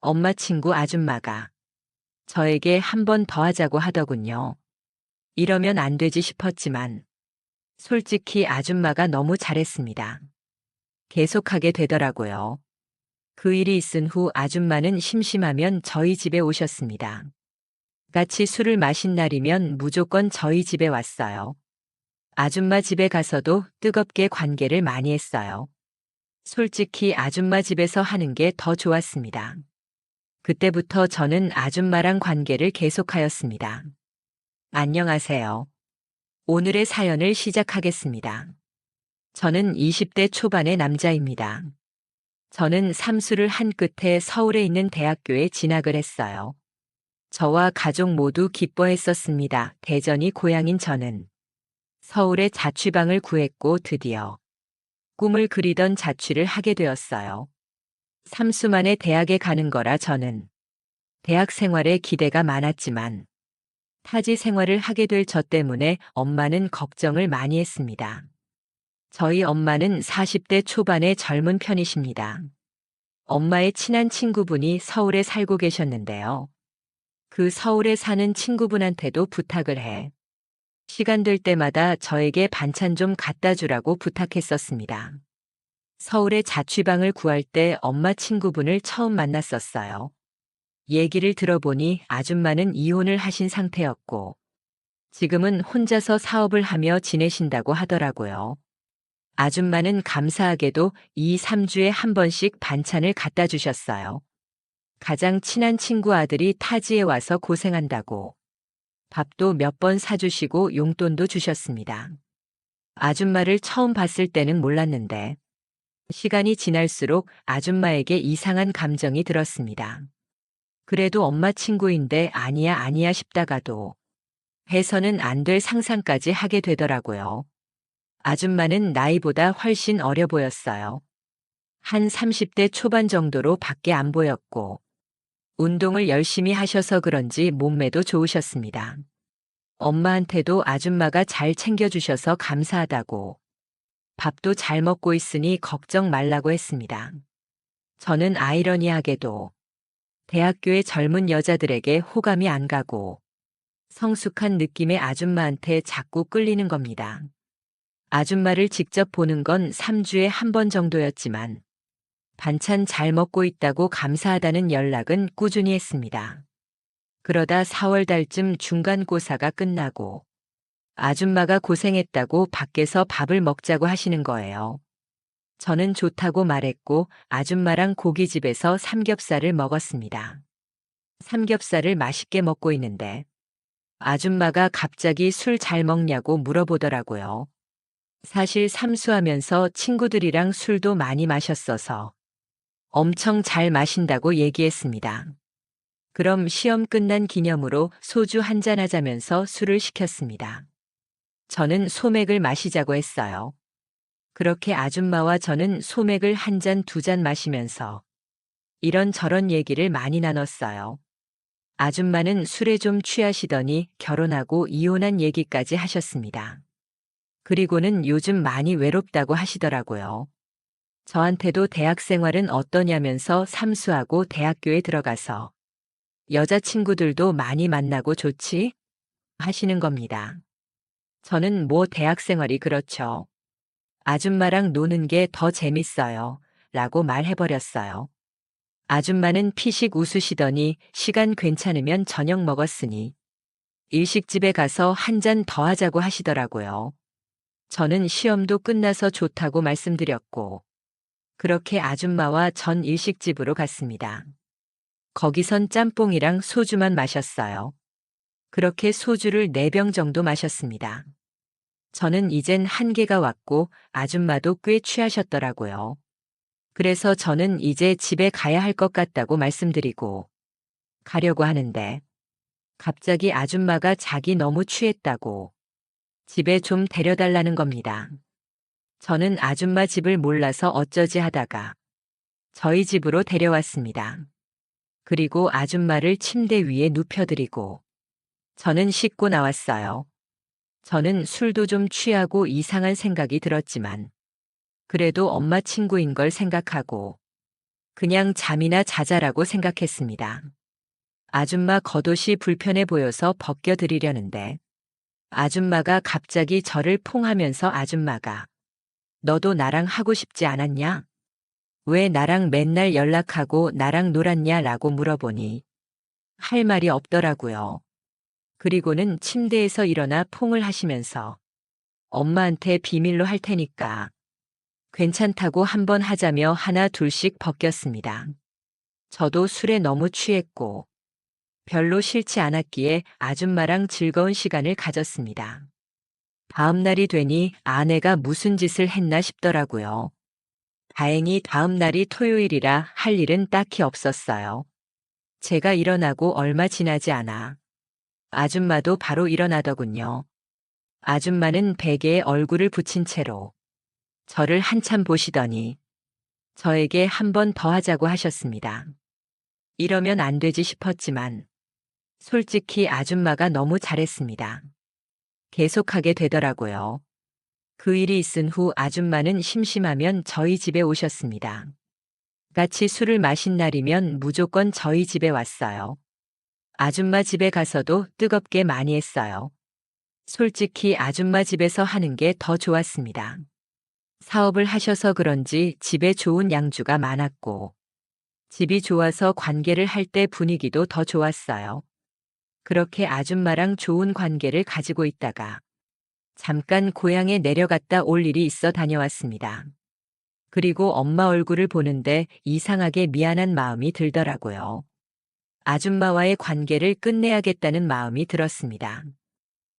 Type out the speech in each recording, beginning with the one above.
엄마 친구 아줌마가 저에게 한 번 더 하자고 하더군요. 이러면 안 되지 싶었지만 솔직히 아줌마가 너무 잘했습니다. 계속하게 되더라고요. 그 일이 있은 후 아줌마는 심심하면 저희 집에 오셨습니다. 같이 술을 마신 날이면 무조건 저희 집에 왔어요. 아줌마 집에 가서도 뜨겁게 관계를 많이 했어요. 솔직히 아줌마 집에서 하는 게 더 좋았습니다. 그때부터 저는 아줌마랑 관계를 계속하였습니다. 안녕하세요. 오늘의 사연을 시작하겠습니다. 저는 20대 초반의 남자입니다. 저는 삼수를 한 끝에 서울에 있는 대학교에 진학을 했어요. 저와 가족 모두 기뻐했었습니다. 대전이 고향인 저는 서울에 자취방을 구했고 드디어 꿈을 그리던 자취를 하게 되었어요. 삼수 만에 대학에 가는 거라 저는 대학 생활에 기대가 많았지만 타지 생활을 하게 될 저 때문에 엄마는 걱정을 많이 했습니다. 저희 엄마는 40대 초반의 젊은 편이십니다. 엄마의 친한 친구분이 서울에 살고 계셨는데요. 그 서울에 사는 친구분한테도 부탁을 해 시간 될 때마다 저에게 반찬 좀 갖다 주라고 부탁했었습니다. 서울에 자취방을 구할 때 엄마 친구분을 처음 만났었어요. 얘기를 들어보니 아줌마는 이혼을 하신 상태였고 지금은 혼자서 사업을 하며 지내신다고 하더라고요. 아줌마는 감사하게도 2, 3주에 한 번씩 반찬을 갖다 주셨어요. 가장 친한 친구 아들이 타지에 와서 고생한다고 밥도 몇 번 사주시고 용돈도 주셨습니다. 아줌마를 처음 봤을 때는 몰랐는데 시간이 지날수록 아줌마에게 이상한 감정이 들었습니다. 그래도 엄마 친구인데 아니야 아니야 싶다가도 해서는 안 될 상상까지 하게 되더라고요. 아줌마는 나이보다 훨씬 어려 보였어요. 한 30대 초반 정도로 밖에 안 보였고 운동을 열심히 하셔서 그런지 몸매도 좋으셨습니다. 엄마한테도 아줌마가 잘 챙겨주셔서 감사하다고 밥도 잘 먹고 있으니 걱정 말라고 했습니다. 저는 아이러니하게도 대학교의 젊은 여자들에게 호감이 안 가고 성숙한 느낌의 아줌마한테 자꾸 끌리는 겁니다. 아줌마를 직접 보는 건 3주에 한 번 정도였지만 반찬 잘 먹고 있다고 감사하다는 연락은 꾸준히 했습니다. 그러다 4월 달쯤 중간고사가 끝나고 아줌마가 고생했다고 밖에서 밥을 먹자고 하시는 거예요. 저는 좋다고 말했고 아줌마랑 고깃집에서 삼겹살을 먹었습니다. 삼겹살을 맛있게 먹고 있는데 아줌마가 갑자기 술 잘 먹냐고 물어보더라고요. 사실 삼수하면서 친구들이랑 술도 많이 마셨어서 엄청 잘 마신다고 얘기했습니다. 그럼 시험 끝난 기념으로 소주 한잔 하자면서 술을 시켰습니다. 저는 소맥을 마시자고 했어요. 그렇게 아줌마와 저는 소맥을 한 잔, 두 잔 마시면서 이런저런 얘기를 많이 나눴어요. 아줌마는 술에 좀 취하시더니 결혼하고 이혼한 얘기까지 하셨습니다. 그리고는 요즘 많이 외롭다고 하시더라고요. 저한테도 대학 생활은 어떠냐면서 삼수하고 대학교에 들어가서 여자친구들도 많이 만나고 좋지? 하시는 겁니다. 저는 뭐 대학 생활이 그렇죠. 아줌마랑 노는 게 더 재밌어요. 라고 말해버렸어요. 아줌마는 피식 웃으시더니 시간 괜찮으면 저녁 먹었으니 일식집에 가서 한 잔 더 하자고 하시더라고요. 저는 시험도 끝나서 좋다고 말씀드렸고 그렇게 아줌마와 전 일식집으로 갔습니다. 거기선 짬뽕이랑 소주만 마셨어요. 그렇게 소주를 4병 정도 마셨습니다. 저는 이젠 한계가 왔고 아줌마도 꽤 취하셨더라고요. 그래서 저는 이제 집에 가야 할 것 같다고 말씀드리고 가려고 하는데 갑자기 아줌마가 자기 너무 취했다고 집에 좀 데려달라는 겁니다. 저는 아줌마 집을 몰라서 어쩌지 하다가 저희 집으로 데려왔습니다. 그리고 아줌마를 침대 위에 눕혀드리고 저는 씻고 나왔어요. 저는 술도 좀 취하고 이상한 생각이 들었지만 그래도 엄마 친구인 걸 생각하고 그냥 잠이나 자자라고 생각했습니다. 아줌마 겉옷이 불편해 보여서 벗겨드리려는데 아줌마가 갑자기 저를 퐁하면서 아줌마가 너도 나랑 하고 싶지 않았냐? 왜 나랑 맨날 연락하고 나랑 놀았냐? 라고 물어보니 할 말이 없더라고요. 그리고는 침대에서 일어나 퐁을 하시면서 엄마한테 비밀로 할 테니까 괜찮다고 한번 하자며 하나 둘씩 벗겼습니다. 저도 술에 너무 취했고 별로 싫지 않았기에 아줌마랑 즐거운 시간을 가졌습니다. 다음 날이 되니 아내가 무슨 짓을 했나 싶더라고요. 다행히 다음 날이 토요일이라 할 일은 딱히 없었어요. 제가 일어나고 얼마 지나지 않아 아줌마도 바로 일어나더군요. 아줌마는 베개에 얼굴을 붙인 채로 저를 한참 보시더니 저에게 한 번 더 하자고 하셨습니다. 이러면 안 되지 싶었지만 솔직히 아줌마가 너무 잘했습니다. 계속하게 되더라고요. 그 일이 있은 후 아줌마는 심심하면 저희 집에 오셨습니다. 같이 술을 마신 날이면 무조건 저희 집에 왔어요. 아줌마 집에 가서도 뜨겁게 많이 했어요. 솔직히 아줌마 집에서 하는 게 더 좋았습니다. 사업을 하셔서 그런지 집에 좋은 양주가 많았고, 집이 좋아서 관계를 할 때 분위기도 더 좋았어요. 그렇게 아줌마랑 좋은 관계를 가지고 있다가 잠깐 고향에 내려갔다 올 일이 있어 다녀왔습니다. 그리고 엄마 얼굴을 보는데 이상하게 미안한 마음이 들더라고요. 아줌마와의 관계를 끝내야겠다는 마음이 들었습니다.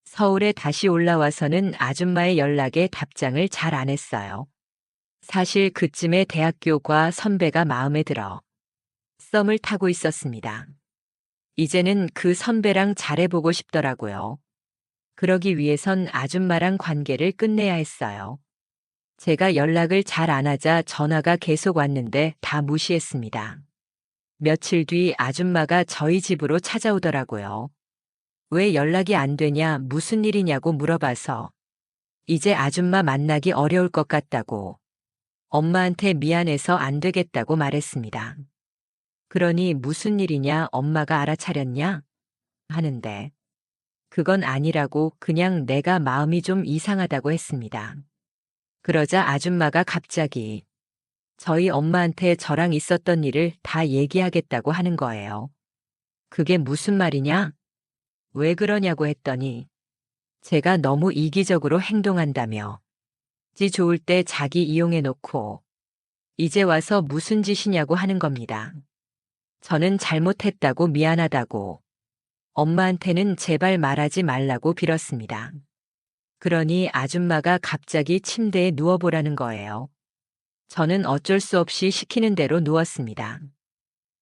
서울에 다시 올라와서는 아줌마의 연락에 답장을 잘 안 했어요. 사실 그쯤에 대학교과 선배가 마음에 들어 썸을 타고 있었습니다. 이제는 그 선배랑 잘해보고 싶더라고요. 그러기 위해선 아줌마랑 관계를 끝내야 했어요. 제가 연락을 잘 안 하자 전화가 계속 왔는데 다 무시했습니다. 며칠 뒤 아줌마가 저희 집으로 찾아오더라고요. 왜 연락이 안 되냐, 무슨 일이냐고 물어봐서 이제 아줌마 만나기 어려울 것 같다고 엄마한테 미안해서 안 되겠다고 말했습니다. 그러니 무슨 일이냐, 엄마가 알아차렸냐? 하는데 그건 아니라고 그냥 내가 마음이 좀 이상하다고 했습니다. 그러자 아줌마가 갑자기 저희 엄마한테 저랑 있었던 일을 다 얘기하겠다고 하는 거예요. 그게 무슨 말이냐? 왜 그러냐고 했더니 제가 너무 이기적으로 행동한다며 지 좋을 때 자기 이용해 놓고 이제 와서 무슨 짓이냐고 하는 겁니다. 저는 잘못했다고 미안하다고 엄마한테는 제발 말하지 말라고 빌었습니다. 그러니 아줌마가 갑자기 침대에 누워보라는 거예요. 저는 어쩔 수 없이 시키는 대로 누웠습니다.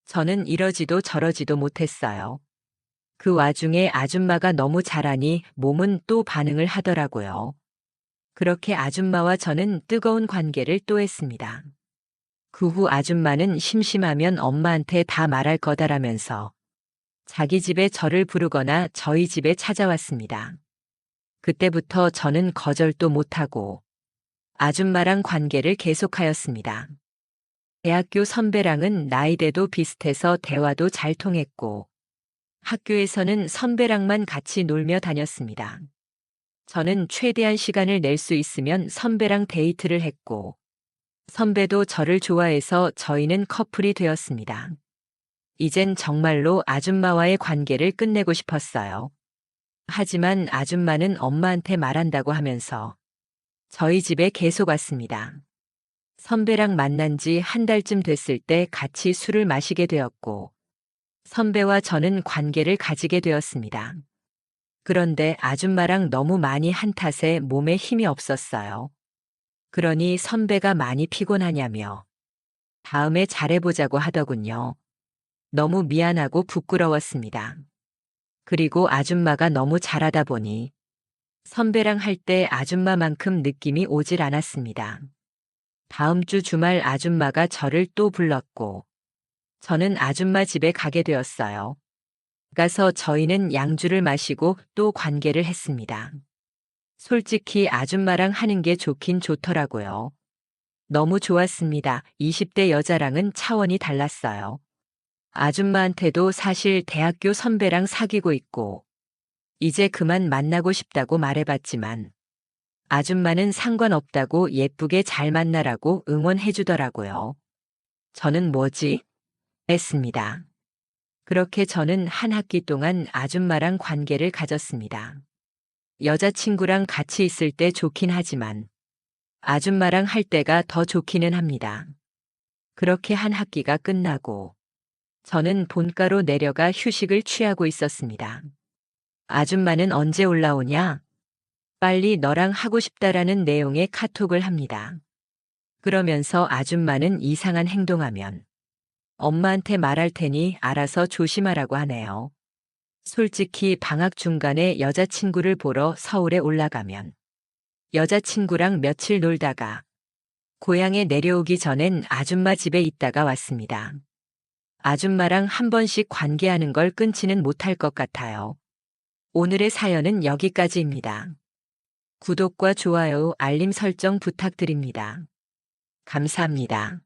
저는 이러지도 저러지도 못했어요. 그 와중에 아줌마가 너무 잘하니 몸은 또 반응을 하더라고요. 그렇게 아줌마와 저는 뜨거운 관계를 또 했습니다. 그 후 아줌마는 심심하면 엄마한테 다 말할 거다라면서 자기 집에 저를 부르거나 저희 집에 찾아왔습니다. 그때부터 저는 거절도 못하고 아줌마랑 관계를 계속하였습니다. 대학교 선배랑은 나이대도 비슷해서 대화도 잘 통했고 학교에서는 선배랑만 같이 놀며 다녔습니다. 저는 최대한 시간을 낼 수 있으면 선배랑 데이트를 했고 선배도 저를 좋아해서 저희는 커플이 되었습니다. 이젠 정말로 아줌마와의 관계를 끝내고 싶었어요. 하지만 아줌마는 엄마한테 말한다고 하면서 저희 집에 계속 왔습니다. 선배랑 만난 지 한 달쯤 됐을 때 같이 술을 마시게 되었고 선배와 저는 관계를 가지게 되었습니다. 그런데 아줌마랑 너무 많이 한 탓에 몸에 힘이 없었어요. 그러니 선배가 많이 피곤하냐며 다음에 잘해보자고 하더군요. 너무 미안하고 부끄러웠습니다. 그리고 아줌마가 너무 잘하다 보니 선배랑 할 때 아줌마만큼 느낌이 오질 않았습니다. 다음 주 주말 아줌마가 저를 또 불렀고 저는 아줌마 집에 가게 되었어요. 가서 저희는 양주를 마시고 또 관계를 했습니다. 솔직히 아줌마랑 하는 게 좋긴 좋더라고요. 너무 좋았습니다. 20대 여자랑은 차원이 달랐어요. 아줌마한테도 사실 대학교 선배랑 사귀고 있고, 이제 그만 만나고 싶다고 말해봤지만, 아줌마는 상관없다고 예쁘게 잘 만나라고 응원해주더라고요. 저는 뭐지? 했습니다. 그렇게 저는 한 학기 동안 아줌마랑 관계를 가졌습니다. 여자친구랑 같이 있을 때 좋긴 하지만, 아줌마랑 할 때가 더 좋기는 합니다. 그렇게 한 학기가 끝나고, 저는 본가로 내려가 휴식을 취하고 있었습니다. 아줌마는 언제 올라오냐? 빨리 너랑 하고 싶다라는 내용의 카톡을 합니다. 그러면서 아줌마는 이상한 행동하면 엄마한테 말할 테니 알아서 조심하라고 하네요. 솔직히 방학 중간에 여자친구를 보러 서울에 올라가면 여자친구랑 며칠 놀다가 고향에 내려오기 전엔 아줌마 집에 있다가 왔습니다. 아줌마랑 한 번씩 관계하는 걸 끊지는 못할 것 같아요. 오늘의 사연은 여기까지입니다. 구독과 좋아요, 알림 설정 부탁드립니다. 감사합니다.